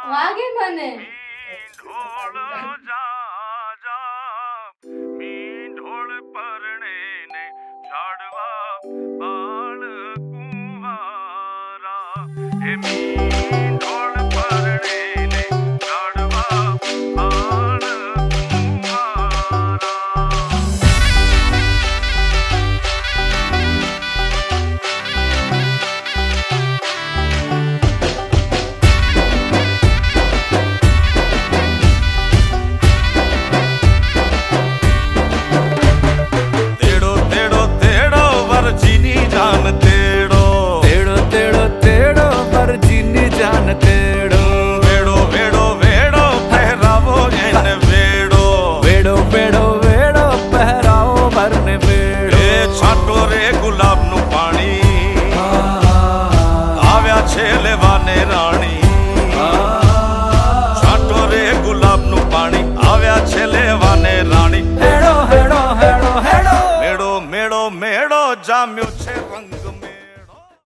વાગે મને ઢોળ પરણે ને ઝાડવા બાળ કુંવારા હે ઢોળ પરણે ને ઝાડવા બાળ કુંવારા जान तेड़ो तेड़ो तेड़ो तेड़ो मर्जीनी जान तेड़ो वेड़ो वेड़ो वेड़ो पहरावो एन वेड़ो वेड़ो वेड़ो वेड़ो पहराओ भरने वेड़ो ए छाटो रे गुलाब नु पानी आव्या छे लेवाने राणी छाटो रे गुलाब नु पानी आव्या छे लेवाने राणी हेड़ो हेड़ो हेड़ो हेड़ो मेड़ो मेड़ो मेड़ो जाम्यो छे रंग